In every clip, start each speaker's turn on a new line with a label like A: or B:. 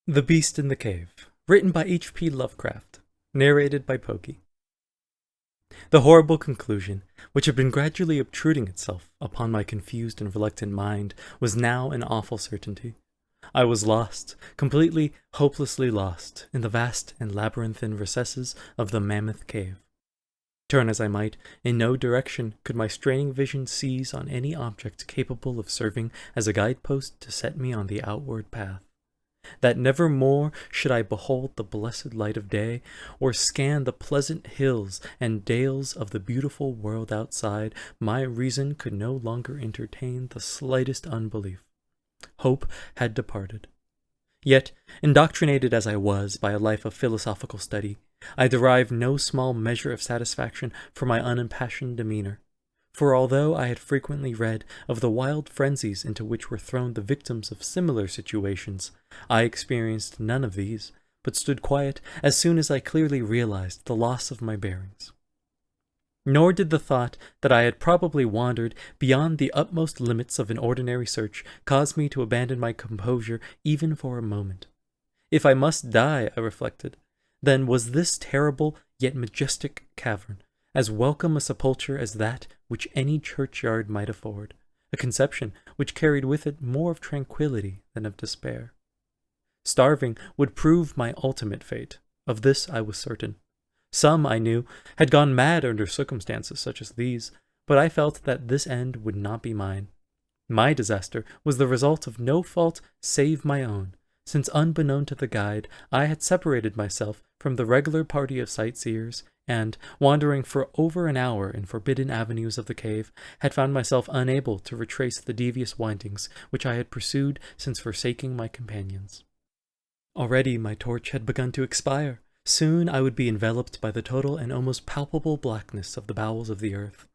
A: The Beast in the Cave, written by H.P. Lovecraft, narrated by Ppoki. The horrible conclusion, which had been gradually obtruding itself upon my confused and reluctant mind, was now an awful certainty. I was lost, completely, hopelessly lost, in the vast and labyrinthine recesses of the Mammoth Cave. Turn as I might, in no direction could my straining vision seize on any object capable of serving as a guidepost to set me on the outward path. That never more should I behold the blessed light of day, or scan the pleasant hills and dales of the beautiful world outside, my reason could no longer entertain the slightest unbelief. Hope had departed. Yet, indoctrinated as I was by a life of philosophical study, I derived no small measure of satisfaction from my unimpassioned demeanor. For although I had frequently read of the wild frenzies into which were thrown the victims of similar situations, I experienced none of these, but stood quiet as soon as I clearly realized the loss of my bearings. Nor did the thought that I had probably wandered beyond the utmost limits of an ordinary search cause me to abandon my composure even for a moment. If I must die, I reflected, then was this terrible yet majestic cavern as welcome a sepulture as that which any churchyard might afford, a conception which carried with it more of tranquillity than of despair. Starving would prove my ultimate fate, of this I was certain. Some, I knew, had gone mad under circumstances such as these, but I felt that this end would not be mine. My disaster was the result of no fault save my own, since unbeknown to the guide, I had separated myself from the regular party of sightseers, and, wandering for over an hour in forbidden avenues of the cave, had found myself unable to retrace the devious windings which I had pursued since forsaking my companions. Already my torch had begun to expire. Soon I would be enveloped by the total and almost palpable blackness of the bowels of the earth.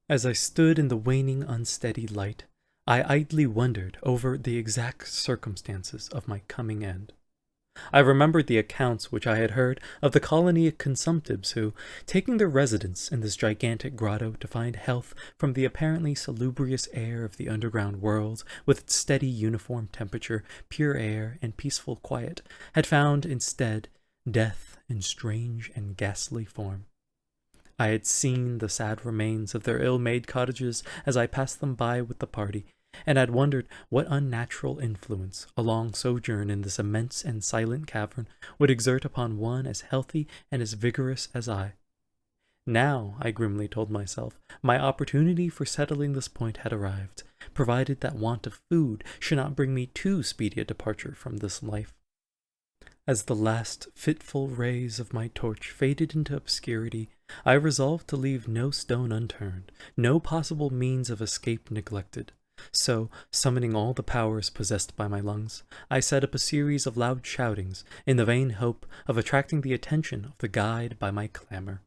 A: As I stood in the waning, unsteady light, I idly wondered over the exact circumstances of my coming end. I remembered the accounts which I had heard of the colony of consumptives who, taking their residence in this gigantic grotto to find health from the apparently salubrious air of the underground world, with its steady uniform temperature, pure air, and peaceful quiet, had found instead death in strange and ghastly form. I had seen the sad remains of their ill-made cottages as I passed them by with the party, and had wondered what unnatural influence a long sojourn in this immense and silent cavern would exert upon one as healthy and as vigorous as I. Now, I grimly told myself, my opportunity for settling this point had arrived, provided that want of food should not bring me too speedy a departure from this life. As the last fitful rays of my torch faded into obscurity, I resolved to leave no stone unturned, no possible means of escape neglected. So, summoning all the powers possessed by my lungs, I set up a series of loud shoutings in the vain hope of attracting the attention of the guide by my clamor.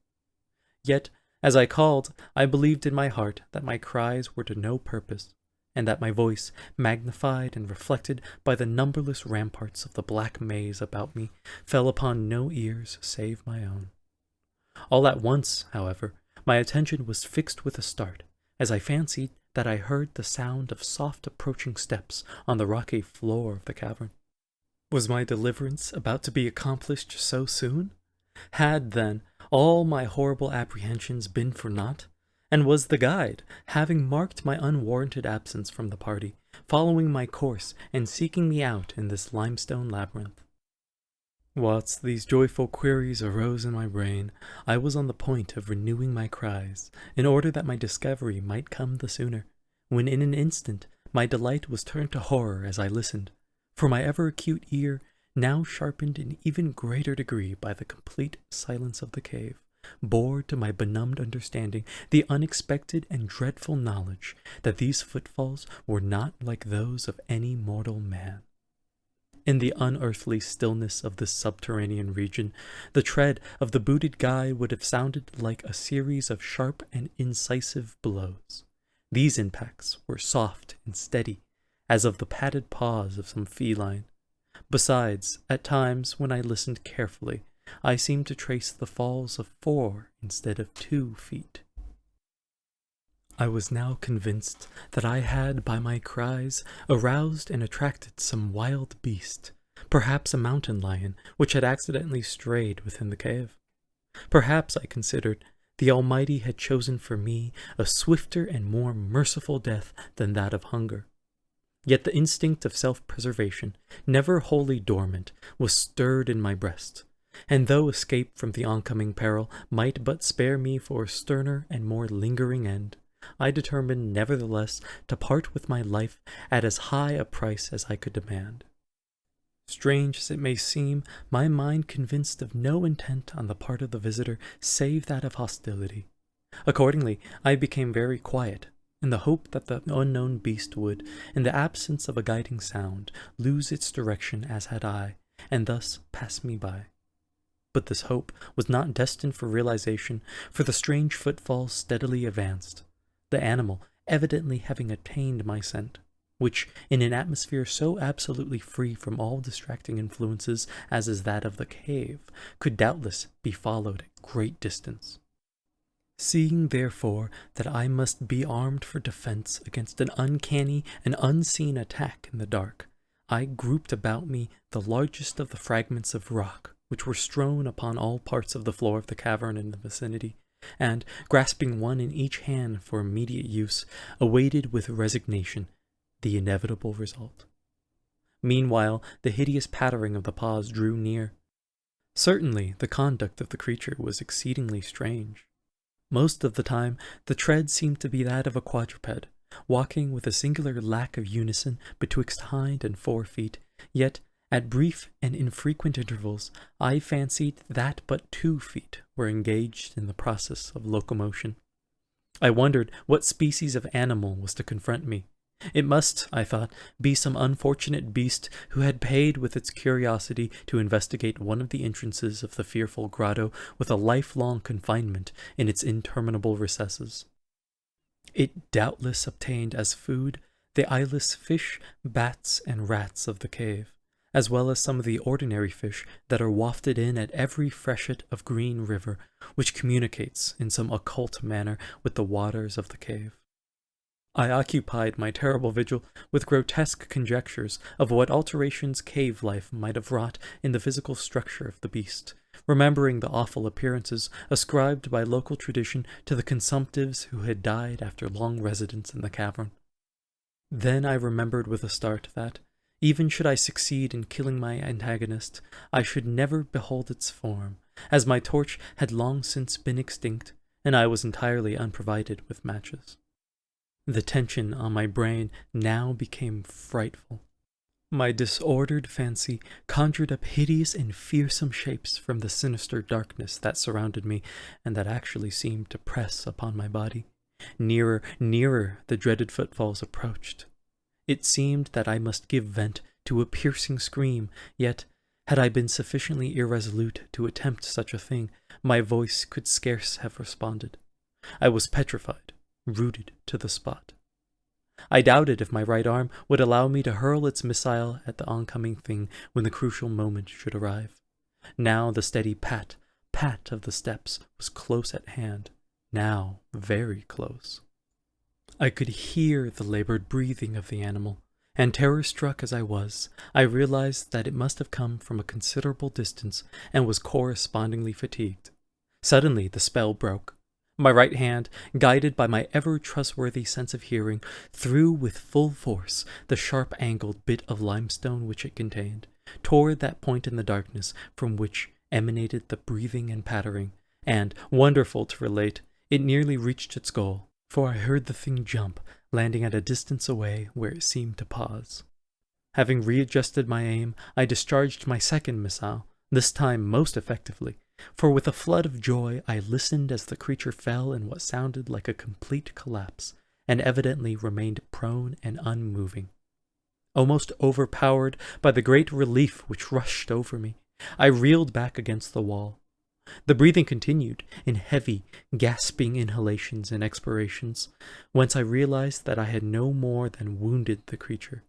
A: Yet, as I called, I believed in my heart that my cries were to no purpose, and that my voice, magnified and reflected by the numberless ramparts of the black maze about me, fell upon no ears save my own. All at once, however, my attention was fixed with a start, as I fancied that I heard the sound of soft approaching steps on the rocky floor of the cavern. Was my deliverance about to be accomplished so soon? Had, then, all my horrible apprehensions been for naught? And was the guide, having marked my unwarranted absence from the party, following my course and seeking me out in this limestone labyrinth? Whilst these joyful queries arose in my brain, I was on the point of renewing my cries, in order that my discovery might come the sooner, when in an instant my delight was turned to horror as I listened, for my ever-acute ear, now sharpened in even greater degree by the complete silence of the cave, bore to my benumbed understanding the unexpected and dreadful knowledge that these footfalls were not like those of any mortal man. In the unearthly stillness of this subterranean region, the tread of the booted guide would have sounded like a series of sharp and incisive blows. These impacts were soft and steady, as of the padded paws of some feline. Besides, at times, when I listened carefully, I seemed to trace the falls of 4 instead of 2 feet. I was now convinced that I had by my cries aroused and attracted some wild beast, Perhaps a mountain lion which had accidentally strayed within the cave. Perhaps, I considered, the Almighty had chosen for me a swifter and more merciful death than that of hunger. Yet the instinct of self-preservation, never wholly dormant, was stirred in my breast, and though escape from the oncoming peril might but spare me for a sterner and more lingering end, I determined nevertheless to part with my life at as high a price as I could demand. Strange as it may seem, my mind convinced of no intent on the part of the visitor save that of hostility. Accordingly, I became very quiet, in the hope that the unknown beast would, in the absence of a guiding sound, lose its direction as had I, and thus pass me by. But this hope was not destined for realization, for the strange footfalls steadily advanced, the animal evidently having attained my scent, which, in an atmosphere so absolutely free from all distracting influences as is that of the cave, could doubtless be followed at great distance. Seeing, therefore, that I must be armed for defense against an uncanny and unseen attack in the dark, I grouped about me the largest of the fragments of rock which were strewn upon all parts of the floor of the cavern in the vicinity, and, grasping one in each hand for immediate use, awaited with resignation the inevitable result. Meanwhile, the hideous pattering of the paws drew near. Certainly, the conduct of the creature was exceedingly strange. Most of the time, the tread seemed to be that of a quadruped, walking with a singular lack of unison betwixt hind and fore feet, yet, at brief and infrequent intervals, I fancied that but 2 feet were engaged in the process of locomotion. I wondered what species of animal was to confront me. It must, I thought, be some unfortunate beast who had paid with its curiosity to investigate one of the entrances of the fearful grotto with a lifelong confinement in its interminable recesses. It doubtless obtained as food the eyeless fish, bats, and rats of the cave, as well as some of the ordinary fish that are wafted in at every freshet of green river, which communicates in some occult manner with the waters of the cave. I occupied my terrible vigil with grotesque conjectures of what alterations cave life might have wrought in the physical structure of the beast, remembering the awful appearances ascribed by local tradition to the consumptives who had died after long residence in the cavern. Then I remembered with a start that, even should I succeed in killing my antagonist, I should never behold its form, as my torch had long since been extinct, and I was entirely unprovided with matches. The tension on my brain now became frightful. My disordered fancy conjured up hideous and fearsome shapes from the sinister darkness that surrounded me, and that actually seemed to press upon my body. Nearer, nearer the dreaded footfalls approached. It seemed that I must give vent to a piercing scream, yet, had I been sufficiently irresolute to attempt such a thing, my voice could scarce have responded. I was petrified, rooted to the spot. I doubted if my right arm would allow me to hurl its missile at the oncoming thing when the crucial moment should arrive. Now the steady pat, pat of the steps was close at hand, now very close. I could hear the labored breathing of the animal, and terror-struck as I was, I realized that it must have come from a considerable distance and was correspondingly fatigued. Suddenly the spell broke. My right hand, guided by my ever-trustworthy sense of hearing, threw with full force the sharp-angled bit of limestone which it contained, toward that point in the darkness from which emanated the breathing and pattering, and, wonderful to relate, it nearly reached its goal, for I heard the thing jump, landing at a distance away where it seemed to pause. Having readjusted my aim, I discharged my second missile, this time most effectively, for with a flood of joy I listened as the creature fell in what sounded like a complete collapse, and evidently remained prone and unmoving. Almost overpowered by the great relief which rushed over me, I reeled back against the wall. The breathing continued in heavy, gasping inhalations and expirations, whence I realized that I had no more than wounded the creature.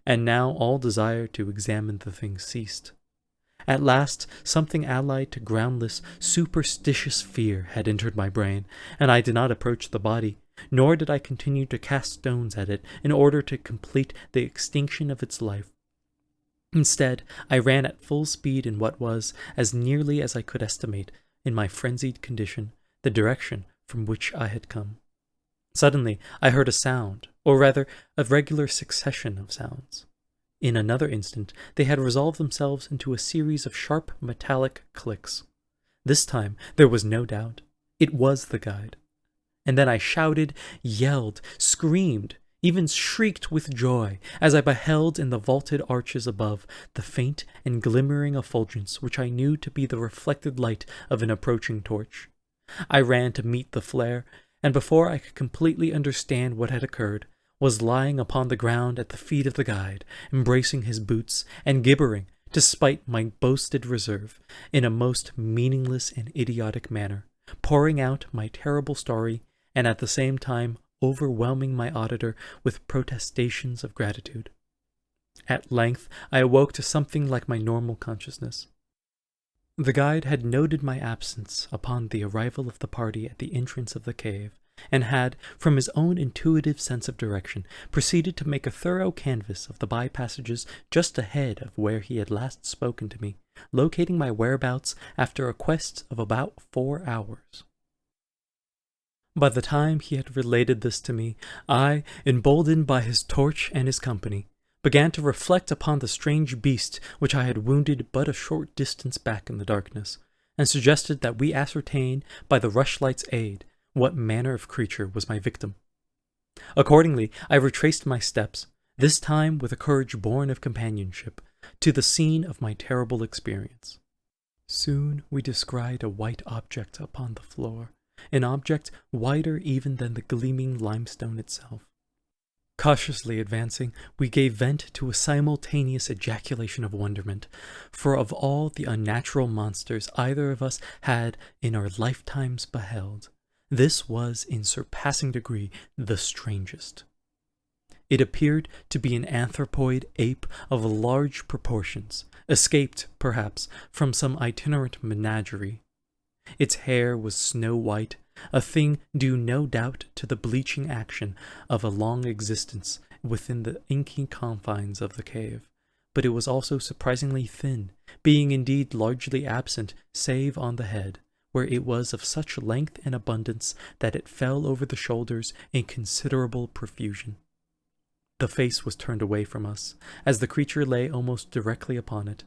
A: And now all desire to examine the thing ceased. At last, something allied to groundless, superstitious fear had entered my brain, and I did not approach the body, nor did I continue to cast stones at it in order to complete the extinction of its life. Instead, I ran at full speed in what was, as nearly as I could estimate, in my frenzied condition, the direction from which I had come. Suddenly, I heard a sound, or rather, a regular succession of sounds. In another instant, they had resolved themselves into a series of sharp metallic clicks. This time, there was no doubt. It was the guide. And then I shouted, yelled, screamed, even shrieked with joy, as I beheld in the vaulted arches above the faint and glimmering effulgence which I knew to be the reflected light of an approaching torch. I ran to meet the flare, and before I could completely understand what had occurred, was lying upon the ground at the feet of the guide, embracing his boots, and gibbering, despite my boasted reserve, in a most meaningless and idiotic manner, pouring out my terrible story, and at the same time overwhelming my auditor with protestations of gratitude. At length I awoke to something like my normal consciousness. The guide had noted my absence upon the arrival of the party at the entrance of the cave, and had, from his own intuitive sense of direction, proceeded to make a thorough canvass of the by-passages just ahead of where he had last spoken to me, locating my whereabouts after a quest of about 4 hours. By the time he had related this to me, I, emboldened by his torch and his company, began to reflect upon the strange beast which I had wounded but a short distance back in the darkness, and suggested that we ascertain, by the rushlight's aid, what manner of creature was my victim. Accordingly, I retraced my steps, this time with a courage born of companionship, to the scene of my terrible experience. Soon we descried a white object upon the floor, an object whiter even than the gleaming limestone itself. Cautiously advancing, we gave vent to a simultaneous ejaculation of wonderment, for of all the unnatural monsters either of us had in our lifetimes beheld, this was in surpassing degree the strangest. It appeared to be an anthropoid ape of large proportions, escaped, perhaps, from some itinerant menagerie. Its hair was snow-white, a thing due no doubt to the bleaching action of a long existence within the inky confines of the cave, but it was also surprisingly thin, being indeed largely absent save on the head, where it was of such length and abundance that it fell over the shoulders in considerable profusion. The face was turned away from us, as the creature lay almost directly upon it.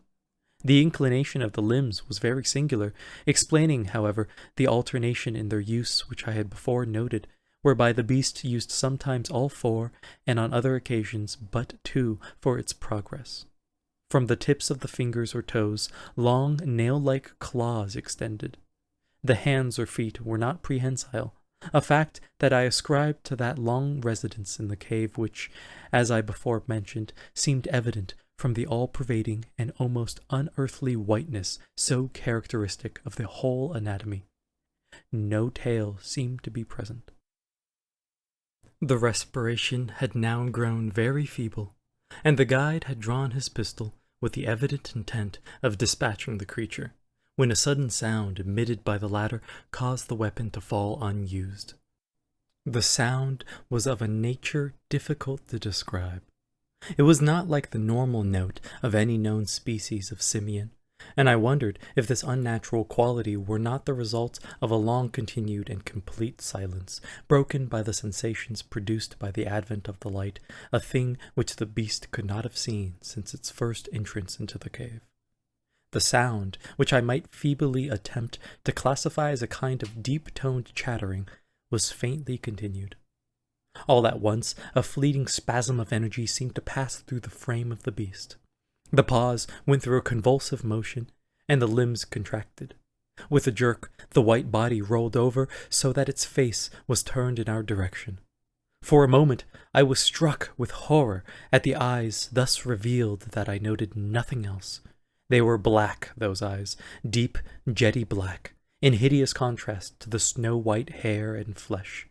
A: The inclination of the limbs was very singular, explaining, however, the alternation in their use which I had before noted, whereby the beast used sometimes all 4, and on other occasions but 2 for its progress. From the tips of the fingers or toes, long nail-like claws extended. The hands or feet were not prehensile, a fact that I ascribed to that long residence in the cave which, as I before mentioned, seemed evident from the all-pervading and almost unearthly whiteness so characteristic of the whole anatomy. No tail seemed to be present. The respiration had now grown very feeble, and the guide had drawn his pistol with the evident intent of dispatching the creature, when a sudden sound emitted by the latter caused the weapon to fall unused. The sound was of a nature difficult to describe. It was not like the normal note of any known species of simian, and I wondered if this unnatural quality were not the result of a long-continued and complete silence, broken by the sensations produced by the advent of the light, a thing which the beast could not have seen since its first entrance into the cave. The sound, which I might feebly attempt to classify as a kind of deep-toned chattering, was faintly continued. All at once, a fleeting spasm of energy seemed to pass through the frame of the beast. The paws went through a convulsive motion, and the limbs contracted. With a jerk, the white body rolled over so that its face was turned in our direction. For a moment, I was struck with horror at the eyes thus revealed that I noted nothing else. They were black, those eyes, deep, jetty black, in hideous contrast to the snow-white hair and flesh.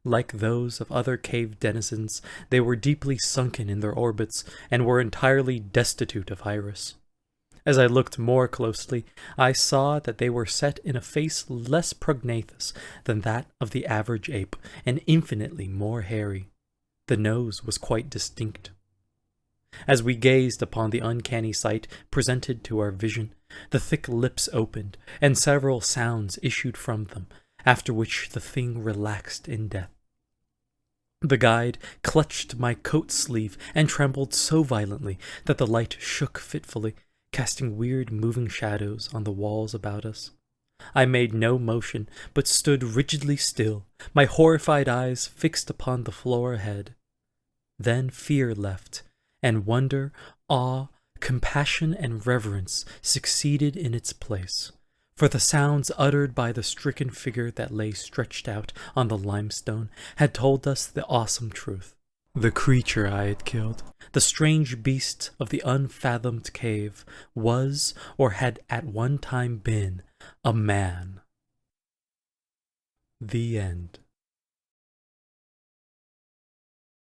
A: Like those of other cave denizens, they were deeply sunken in their orbits and were entirely destitute of iris. As I looked more closely, I saw that they were set in a face less prognathous than that of the average ape, and infinitely more hairy. The nose was quite distinct. As we gazed upon the uncanny sight presented to our vision, the thick lips opened, and several sounds issued from them, after which the thing relaxed in death. The guide clutched my coat sleeve and trembled so violently that the light shook fitfully, casting weird moving shadows on the walls about us. I made no motion, but stood rigidly still, my horrified eyes fixed upon the floor ahead. Then fear left, and wonder, awe, compassion, and reverence succeeded in its place, for the sounds uttered by the stricken figure that lay stretched out on the limestone had told us the awesome truth. The creature I had killed, the strange beast of the unfathomed cave, was, or had at one time been, a man. The end.